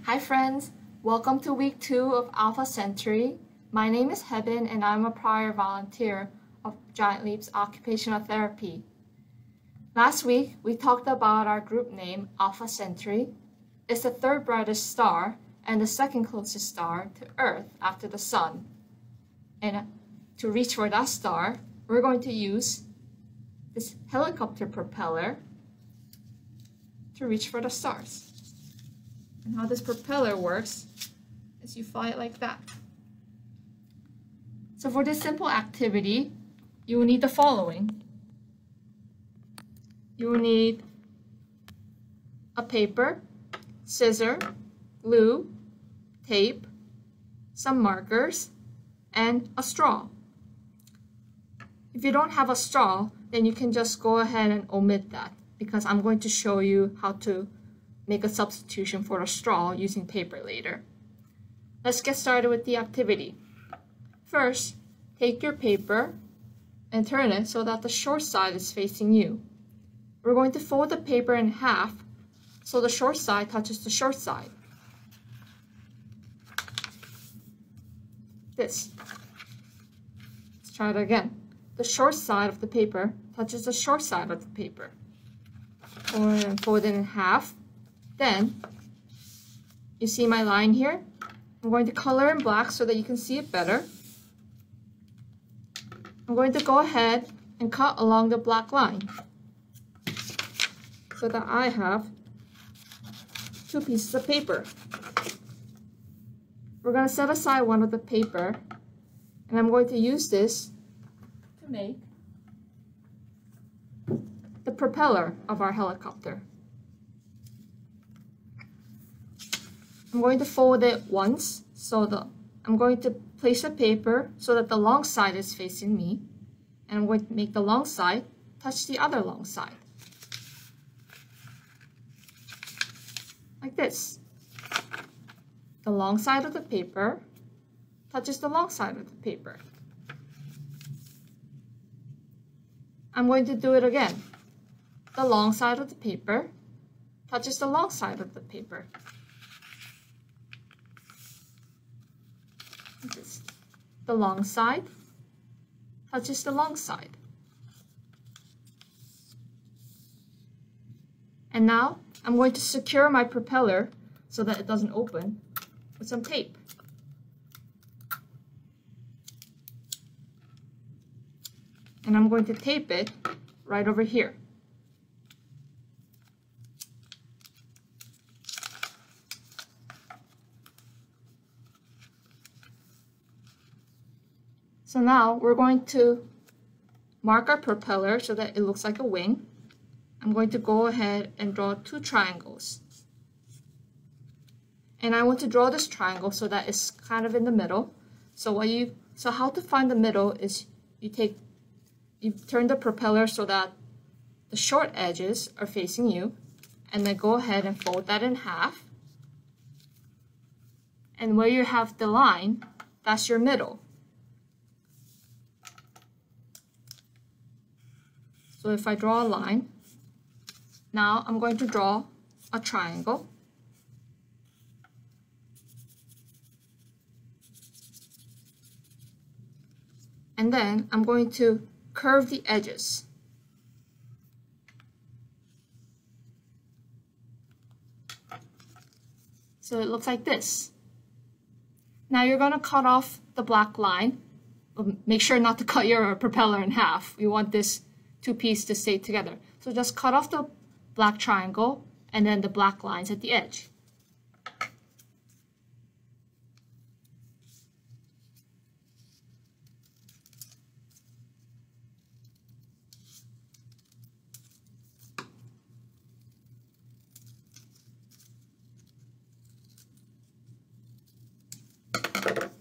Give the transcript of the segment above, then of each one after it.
Hi friends, welcome to week 2 of Alpha Century. My name is Heben and I'm a prior volunteer of Giant Leap's Occupational Therapy. Last week we talked about our group name, Alpha Centauri. It's the third brightest star and the second closest star to Earth after the Sun. And to reach for that star, we're going to use this helicopter propeller to reach for the stars. And how this propeller works is you fly it like that. So for this simple activity, you will need the following. You will need a paper, scissor, glue, tape, some markers, and a straw. If you don't have a straw, then you can just go ahead and omit that because I'm going to show you how to make a substitution for a straw using paper later. Let's get started with the activity. First, take your paper and turn it so that the short side is facing you. We're going to fold the paper in half so the short side touches the short side. This. Let's try it again. The short side of the paper touches the short side of the paper. Fold it in half. Then, you see my line here? I'm going to color in black so that you can see it better. I'm going to go ahead and cut along the black line so that I have two pieces of paper. We're going to set aside one of the paper and I'm going to use this to make the propeller of our helicopter. I'm going to fold it once, I'm going to place the paper so that the long side is facing me, and I'm going to make the long side touch the other long side. Like this. The long side of the paper touches the long side of the paper. I'm going to do it again. The long side of the paper touches the long side of the paper. The long side touches the long side. And now I'm going to secure my propeller so that it doesn't open with some tape. And I'm going to tape it right over here. So now we're going to mark our propeller so that it looks like a wing. I'm going to go ahead and draw two triangles. And I want to draw this triangle so that it's kind of in the middle. So how to find the middle is you turn the propeller so that the short edges are facing you, and then go ahead and fold that in half. And where you have the line, that's your middle. So if I draw a line, now I'm going to draw a triangle. And then I'm going to curve the edges. So it looks like this. Now you're going to cut off the black line. Make sure not to cut your propeller in half. We want this two pieces to stay together. So just cut off the black triangle and then the black lines at the edge.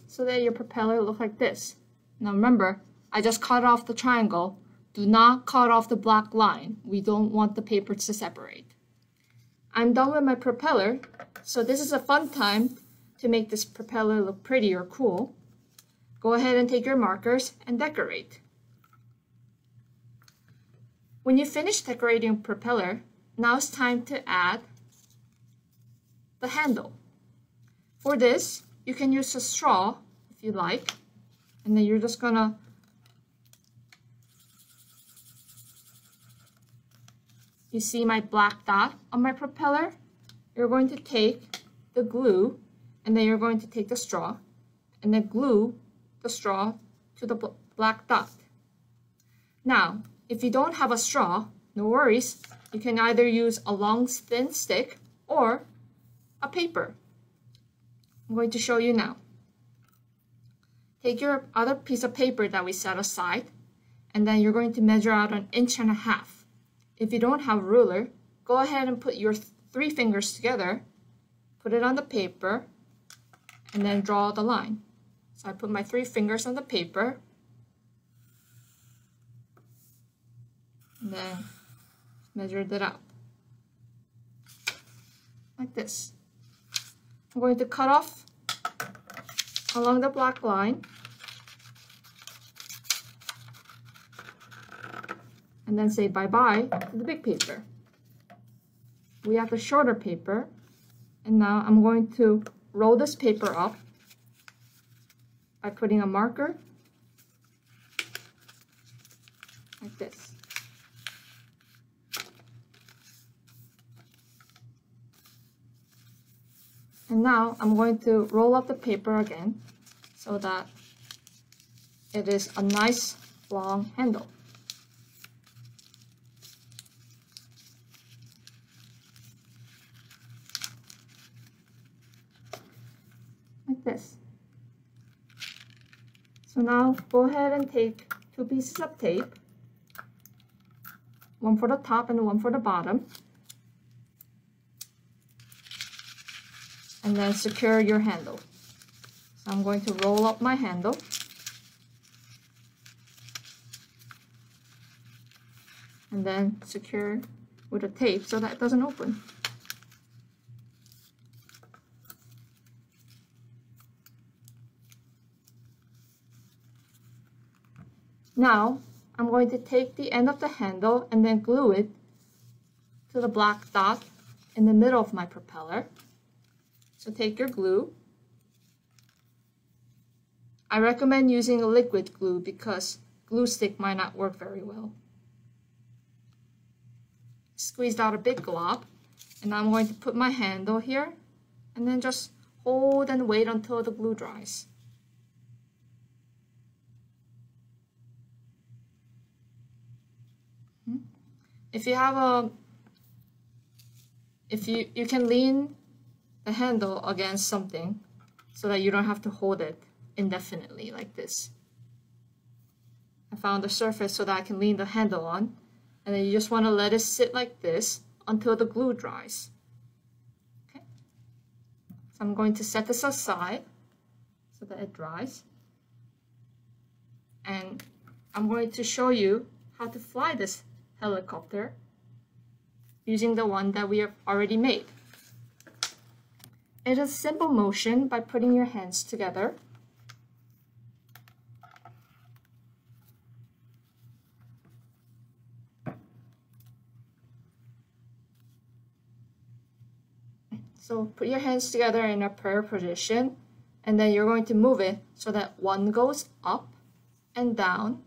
So that your propeller looks like this. Now remember, I just cut off the triangle. Do not cut off the black line. We don't want the paper to separate. I'm done with my propeller, so this is a fun time to make this propeller look pretty or cool. Go ahead and take your markers and decorate. When you finish decorating propeller, now it's time to add the handle. For this, you can use a straw if you like, and then you're just gonna you see my black dot on my propeller? You're going to take the glue, and then you're going to take the straw, and then glue the straw to the black dot. Now, if you don't have a straw, no worries. You can either use a long thin stick or a paper. I'm going to show you now. Take your other piece of paper that we set aside, and then you're going to measure out 1.5 inches. If you don't have a ruler, go ahead and put your 3 fingers together, put it on the paper, and then draw the line. So I put my 3 fingers on the paper, and then measured it out like this. I'm going to cut off along the black line, and then say bye-bye to the big paper. We have the shorter paper, and now I'm going to roll this paper up by putting a marker like this. And now I'm going to roll up the paper again so that it is a nice long handle. Like this. So now go ahead and take 2 pieces of tape, one for the top and one for the bottom, and then secure your handle. So I'm going to roll up my handle, and then secure with a tape so that it doesn't open. Now I'm going to take the end of the handle and then glue it to the black dot in the middle of my propeller. So take your glue. I recommend using a liquid glue because glue stick might not work very well. Squeezed out a big glob, and I'm going to put my handle here and then just hold and wait until the glue dries. If you have you can lean the handle against something so that you don't have to hold it indefinitely like this. I found a surface so that I can lean the handle on, and then you just want to let it sit like this until the glue dries. Okay. So I'm going to set this aside so that it dries, and I'm going to show you how to fly this helicopter using the one that we have already made. It is a simple motion by putting your hands together. So put your hands together in a prayer position, and then you're going to move it so that one goes up and down,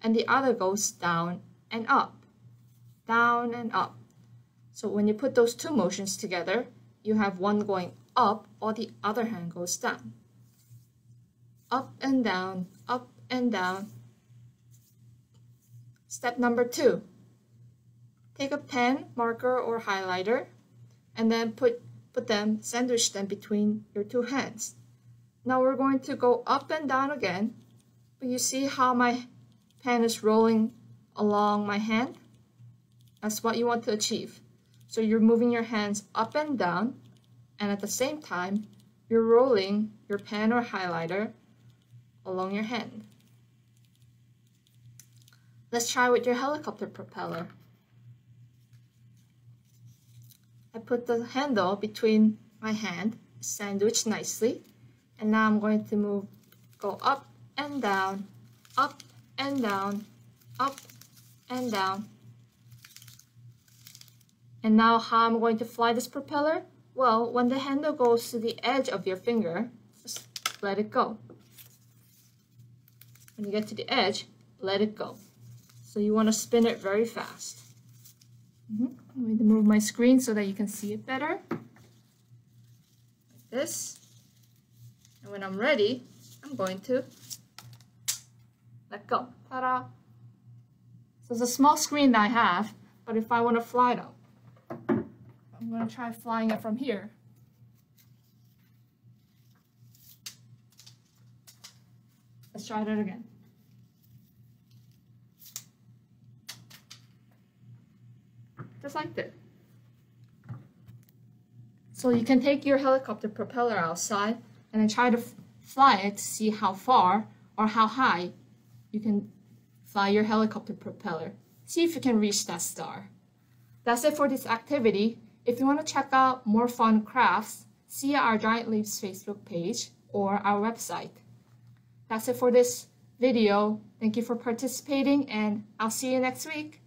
and the other goes down and up, down and up. So when you put those 2 motions together, you have one going up while the other hand goes down. Up and down, up and down. Step number 2. Take a pen, marker, or highlighter, and then sandwich them between your 2 hands. Now we're going to go up and down again, but you see how my pen is rolling along my hand? That's what you want to achieve. So you're moving your hands up and down, and at the same time, you're rolling your pen or highlighter along your hand. Let's try with your helicopter propeller. I put the handle between my hand, sandwiched nicely, and now I'm going to go up and down, up and down, up and down. And now how I'm going to fly this propeller? Well, when the handle goes to the edge of your finger, just let it go. When you get to the edge, let it go. So you want to spin it very fast. Let me move my screen so that you can see it better. Like this. And when I'm ready, I'm going to let go. Ta-da! So it's a small screen that I have, but if I want to fly it up, I'm going to try flying it from here. Let's try that again. Just like that. So you can take your helicopter propeller outside and then try to fly it to see how far or how high you can fly your helicopter propeller. See if you can reach that star. That's it for this activity. If you want to check out more fun crafts, see our Giant Leaps Facebook page or our website. That's it for this video. Thank you for participating, and I'll see you next week.